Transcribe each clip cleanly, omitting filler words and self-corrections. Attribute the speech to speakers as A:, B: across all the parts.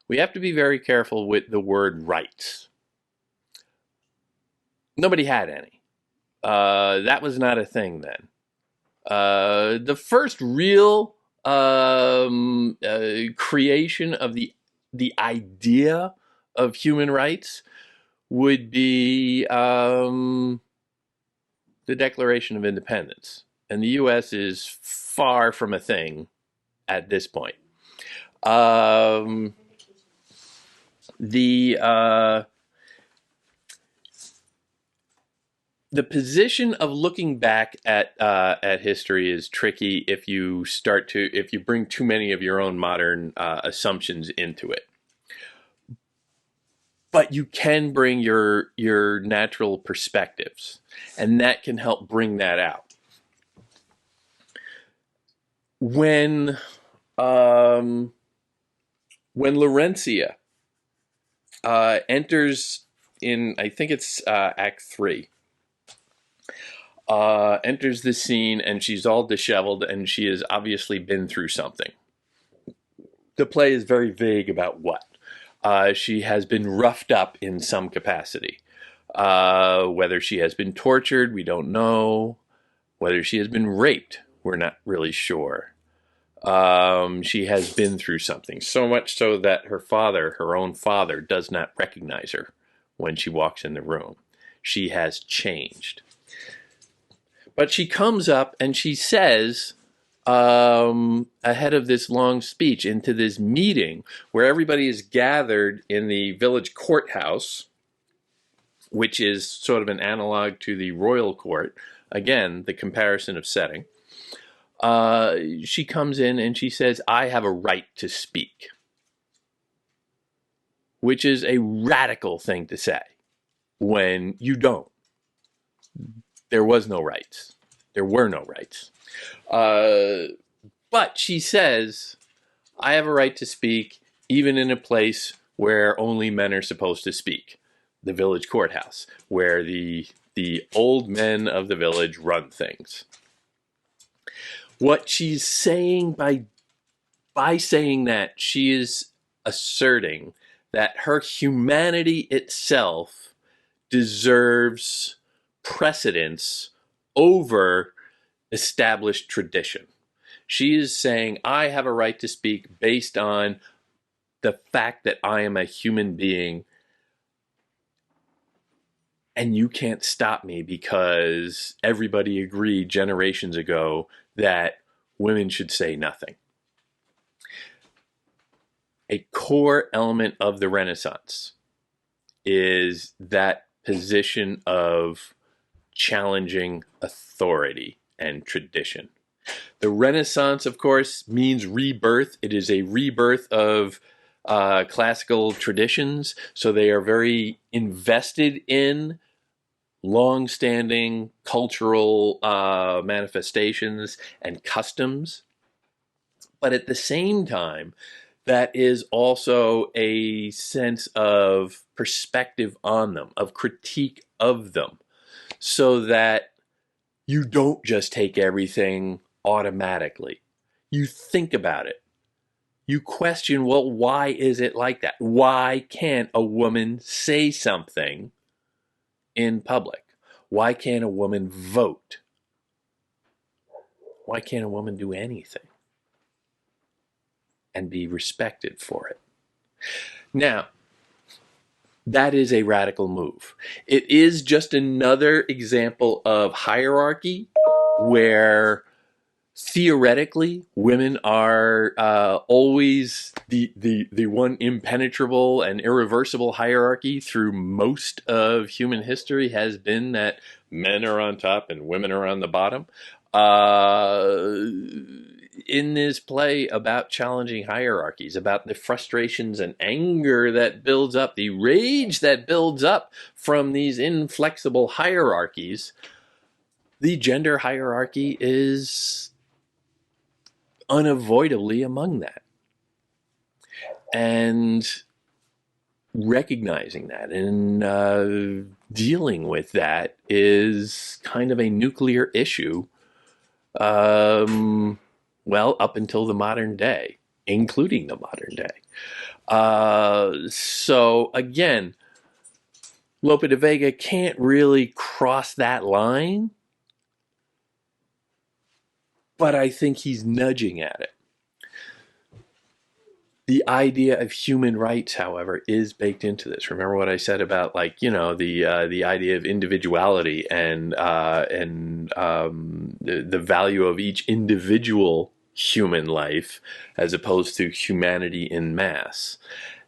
A: we have to be very careful with the word rights. Nobody had any. That was not a thing then. The first real creation of the idea of human rights would be the Declaration of Independence, and the U.S. is far from a thing at this point. The the position of looking back at history is tricky if you bring too many of your own modern assumptions into it. But you can bring your natural perspectives, and that can help bring that out. When Laurencia enters in, I think it's Act 3, enters the scene, and she's all disheveled, and she has obviously been through something. The play is very vague about what. She has been roughed up in some capacity. Whether she has been tortured, we don't know. Whether she has been raped, we're not really sure. She has been through something, so much so that her own father, does not recognize her when she walks in the room. She has changed. But she comes up and she says, ahead of this long speech, into this meeting where everybody is gathered in the village courthouse, which is sort of an analog to the royal court. Again, the comparison of setting. She comes in and she says, I have a right to speak, which is a radical thing to say when you don't. There was no rights. There were no rights. But she says, I have a right to speak even in a place where only men are supposed to speak. The village courthouse, where the old men of the village run things. What she's saying by saying that, she is asserting that her humanity itself deserves precedence over established tradition. She is saying, I have a right to speak based on the fact that I am a human being, and you can't stop me because everybody agreed generations ago that women should say nothing. A core element of the Renaissance is that position of challenging authority and tradition. The Renaissance, of course, means rebirth. It is a rebirth of classical traditions, so they are very invested in long-standing cultural manifestations and customs. But at the same time, that is also a sense of perspective on them, of critique of them, so that you don't just take everything automatically. You think about it. You question, well, why is it like that? Why can't a woman say something in public? Why can't a woman vote? Why can't a woman do anything and be respected for it? Now, that is a radical move. It is just another example of hierarchy where theoretically women are always the one impenetrable and irreversible hierarchy through most of human history has been that men are on top and women are on the bottom. In this play about challenging hierarchies, about the frustrations and anger that builds up, the rage that builds up from these inflexible hierarchies, the gender hierarchy is unavoidably among that. And recognizing that and dealing with that is kind of a nuclear issue. Well, up until the modern day. including the modern day. So again, Lope de Vega can't really cross that line, but I think he's nudging at it. The idea of human rights, however, is baked into this. Remember what I said about, like, you know, the idea of individuality and the value of each individual human life as opposed to humanity in mass.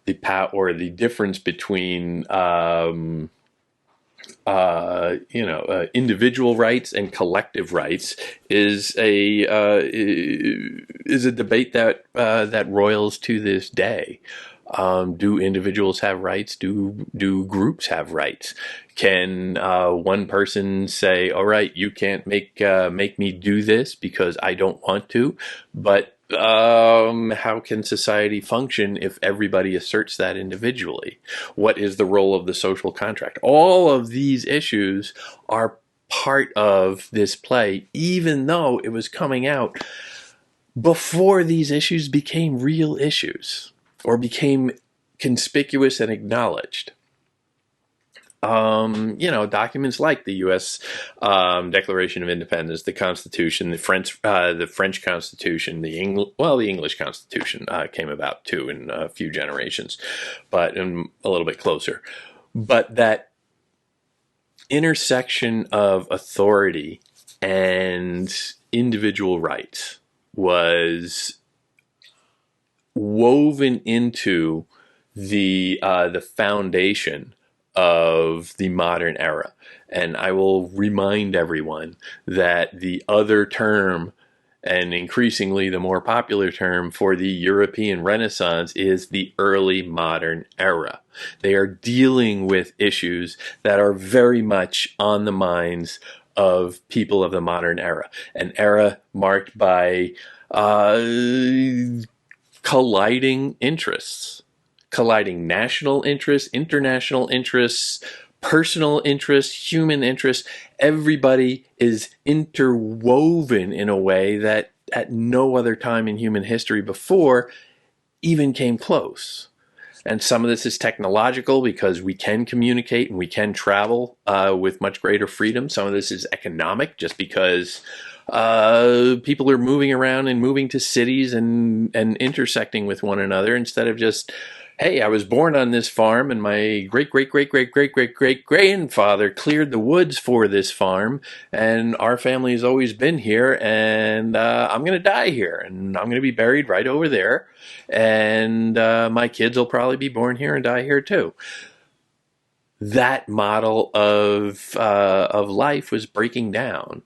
A: The difference between individual rights and collective rights is a debate that roils to this day. Do individuals have rights? Do groups have rights? Can one person say, "All right, you can't make me do this because I don't want to"? But how can society function if everybody asserts that individually? What is the role of the social contract? All of these issues are part of this play, even though it was coming out before these issues became real issues or became conspicuous and acknowledged. Documents like the U.S. Declaration of Independence, the Constitution, the French Constitution, the English Constitution came about too in a few generations, but a little bit closer. But that intersection of authority and individual rights was woven into the foundation of the modern era. And I will remind everyone that the other term, and increasingly the more popular term for the European Renaissance, is the early modern era. They are dealing with issues that are very much on the minds of people of the modern era, an era marked by colliding interests. Colliding national interests, international interests, personal interests, human interests. Everybody is interwoven in a way that at no other time in human history before even came close. And some of this is technological because we can communicate and we can travel with much greater freedom. Some of this is economic just because people are moving around and moving to cities and intersecting with one another instead of just, hey, I was born on this farm and my great-great-great-great-great-great-great-grandfather cleared the woods for this farm and our family has always been here and I'm going to die here and I'm going to be buried right over there and my kids will probably be born here and die here too. That model of life was breaking down.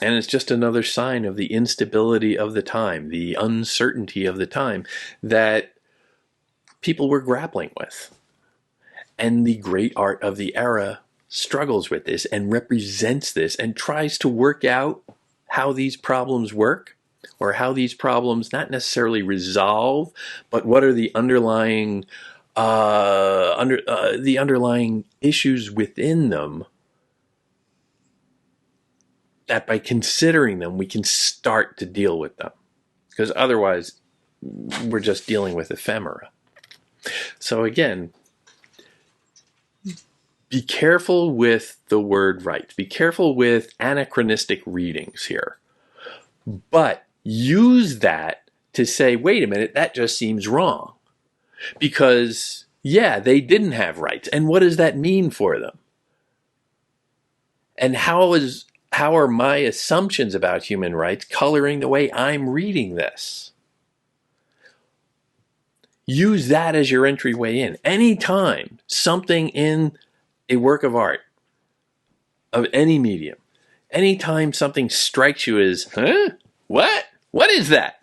A: And it's just another sign of the instability of the time, the uncertainty of the time that people were grappling with. And the great art of the era struggles with this and represents this and tries to work out how these problems work, or how these problems not necessarily resolve, but what are the underlying issues within them, that by considering them we can start to deal with them, because otherwise we're just dealing with ephemera. So again, be careful with the word right. Be careful with anachronistic readings here. But use that to say, wait a minute, that just seems wrong. Because, yeah, they didn't have rights. And what does that mean for them? And how are my assumptions about human rights coloring the way I'm reading this? Use that as your entryway in. Anytime something in a work of art of any medium, anytime something strikes you as, what? What is that?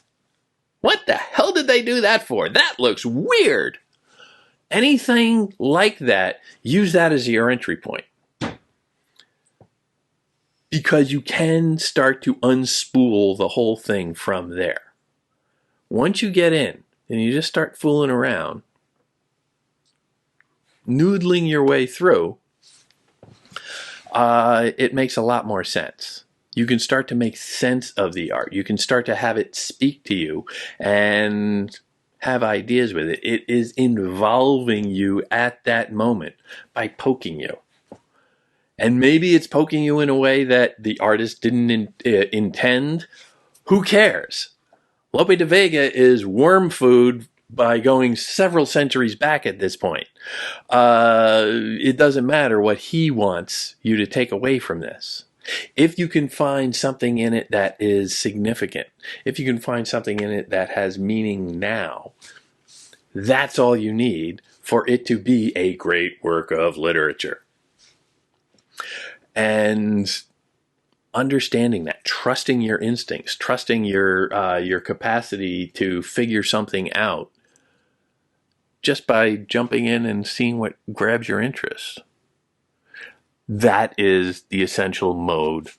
A: What the hell did they do that for? That looks weird. Anything like that, use that as your entry point. Because you can start to unspool the whole thing from there. Once you get in and you just start fooling around, noodling your way through, it makes a lot more sense. You can start to make sense of the art. You can start to have it speak to you and have ideas with it. It is involving you at that moment by poking you. And maybe it's poking you in a way that the artist didn't intend. Who cares? Lope de Vega is worm food by going several centuries back at this point. It doesn't matter what he wants you to take away from this. If you can find something in it that is significant, if you can find something in it that has meaning now, that's all you need for it to be a great work of literature. And understanding that, trusting your instincts, trusting your capacity to figure something out just by jumping in and seeing what grabs your interest. That is the essential mode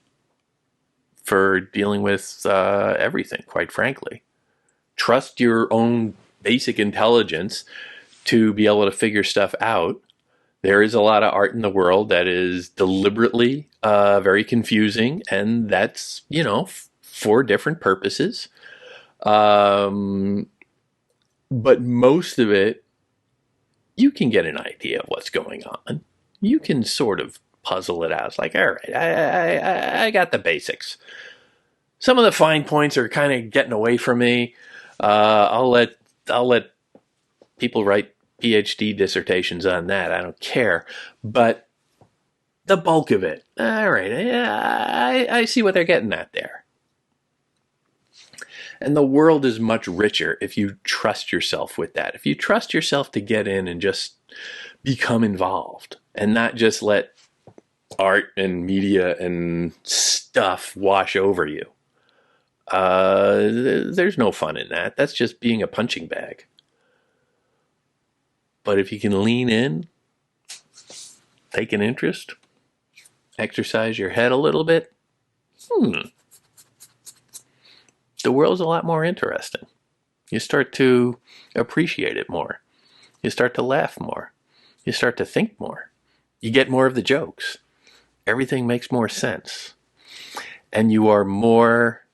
A: for dealing with everything, quite frankly. Trust your own basic intelligence to be able to figure stuff out. There is a lot of art in the world that is deliberately very confusing, and that's, for different purposes. But most of it, you can get an idea of what's going on. You can sort of puzzle it out. It's like, all right, I got the basics. Some of the fine points are kind of getting away from me. I'll let people write PhD dissertations on that. I don't care. But the bulk of it, all right, I see what they're getting at there. And the world is much richer if you trust yourself with that. If you trust yourself to get in and just become involved and not just let art and media and stuff wash over you. There's no fun in that. That's just being a punching bag. But if you can lean in, take an interest, exercise your head a little bit, the world's a lot more interesting. You start to appreciate it more. You start to laugh more. You start to think more. You get more of the jokes. Everything makes more sense. And you are more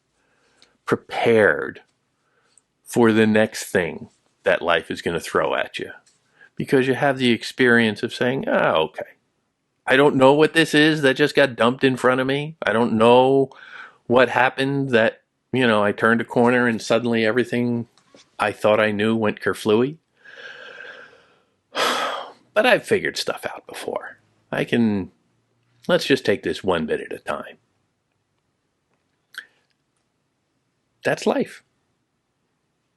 A: prepared for the next thing that life is going to throw at you. Because you have the experience of saying, okay, I don't know what this is that just got dumped in front of me. I don't know what happened that, I turned a corner and suddenly everything I thought I knew went kerflooey. But I've figured stuff out before. Let's just take this one bit at a time. That's life.